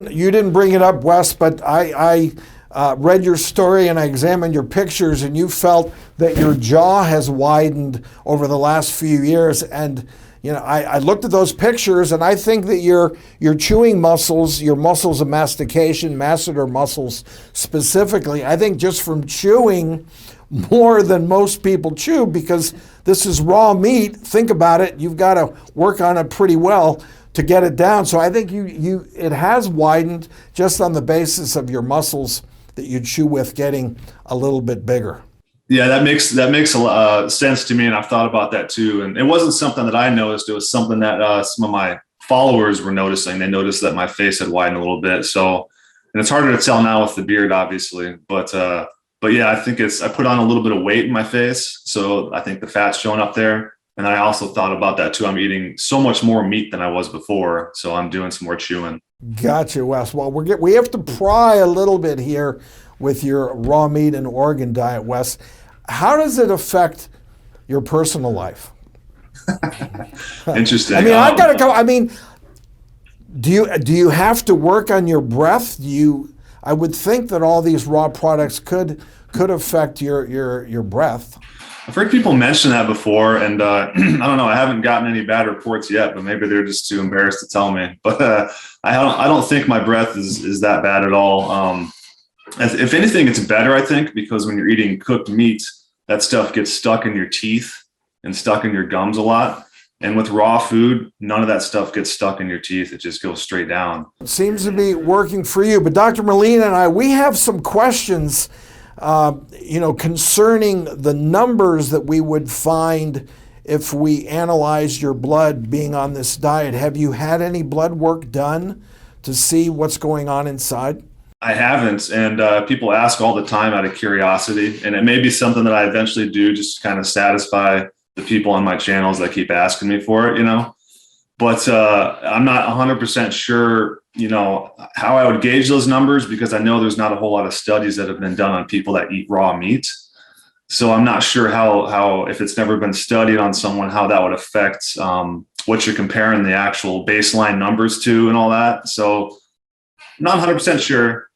You didn't bring it up, Wes, but I read your story and I examined your pictures, and you felt that your jaw has widened over the last few years. And I looked at those pictures, and I think that your chewing muscles, your muscles of mastication, masseter muscles specifically, I think just from chewing more than most people chew, because this is raw meat. Think about it. You've got to work on it pretty well to get it down. So I think it has widened just on the basis of your muscles that you chew with getting a little bit bigger. Yeah, that makes a lot of sense to me, and I've thought about that too. And it wasn't something that I noticed; it was something that some of my followers were noticing. They noticed that my face had widened a little bit. So, and it's harder to tell now with the beard, obviously. But yeah, I think I put on a little bit of weight in my face, so I think the fat's showing up there. And I also thought about that too. I'm eating so much more meat than I was before, so I'm doing some more chewing. Gotcha, Wes. Well, we have to pry a little bit here with your raw meat and organ diet, Wes. How does it affect your personal life? Interesting. I mean, I've got to go. I mean, do you have to work on your breath? I would think that all these raw products could affect your breath. I've heard people mention that before, and I don't know. I haven't gotten any bad reports yet, but maybe they're just too embarrassed to tell me. But I don't think my breath is that bad at all. If anything, it's better, I think, because when you're eating cooked meat, that stuff gets stuck in your teeth and stuck in your gums a lot. And with raw food, none of that stuff gets stuck in your teeth. It just goes straight down. It seems to be working for you. But Dr. Melina and we have some questions, concerning the numbers that we would find if we analyzed your blood being on this diet. Have you had any blood work done to see what's going on inside? I haven't, and people ask all the time out of curiosity, and it may be something that I eventually do just to kind of satisfy the people on my channels that keep asking me for it, But I'm not 100% sure, how I would gauge those numbers, because I know there's not a whole lot of studies that have been done on people that eat raw meat. So I'm not sure how if it's never been studied on someone, how that would affect what you're comparing the actual baseline numbers to and all that. So not 100% sure.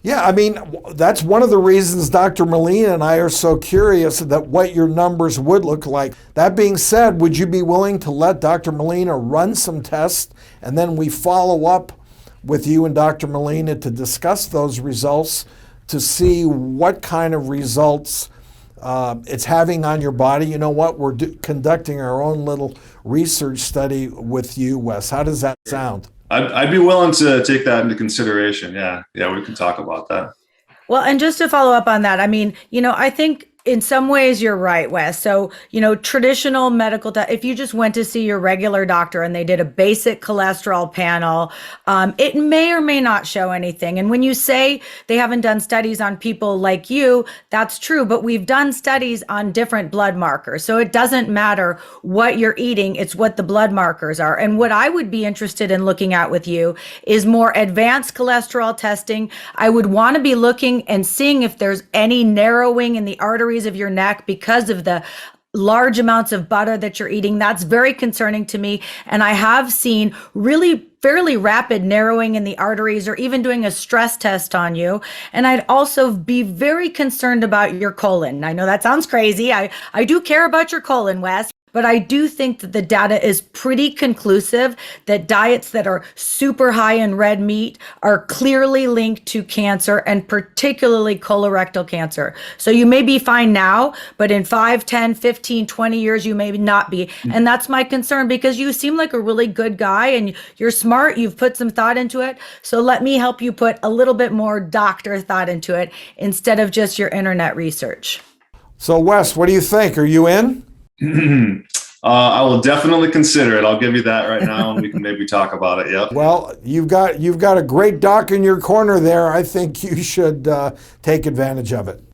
Yeah, I mean, that's one of the reasons Dr. Melina and I are so curious that what your numbers would look like. That being said, would you be willing to let Dr. Melina run some tests, and then we follow up with you and Dr. Melina to discuss those results to see what kind of results it's having on your body? You know what? We're conducting our own little research study with you, Wes. How does that sound? I'd be willing to take that into consideration. Yeah, we can talk about that. Well, and just to follow up on that, I mean, I think in some ways you're right, Wes. So, traditional medical, if you just went to see your regular doctor and they did a basic cholesterol panel, it may or may not show anything. And when you say they haven't done studies on people like you, that's true, but we've done studies on different blood markers. So it doesn't matter what you're eating, it's what the blood markers are. And what I would be interested in looking at with you is more advanced cholesterol testing. I would want to be looking and seeing if there's any narrowing in the arteries of your neck because of the large amounts of butter that you're eating. That's very concerning to me. And I have seen really fairly rapid narrowing in the arteries, or even doing a stress test on you. And I'd also be very concerned about your colon. I know that sounds crazy. I do care about your colon, Wes. But I do think that the data is pretty conclusive that diets that are super high in red meat are clearly linked to cancer, and particularly colorectal cancer. So you may be fine now, but in 5, 10, 15, 20 years, you may not be. And that's my concern, because you seem like a really good guy and you're smart. You've put some thought into it. So let me help you put a little bit more doctor thought into it instead of just your internet research. So Wes, what do you think? Are you in? I will definitely consider it. I'll give you that right now, and we can maybe talk about it. Yep. Well, you've got a great doc in your corner there. I think you should take advantage of it.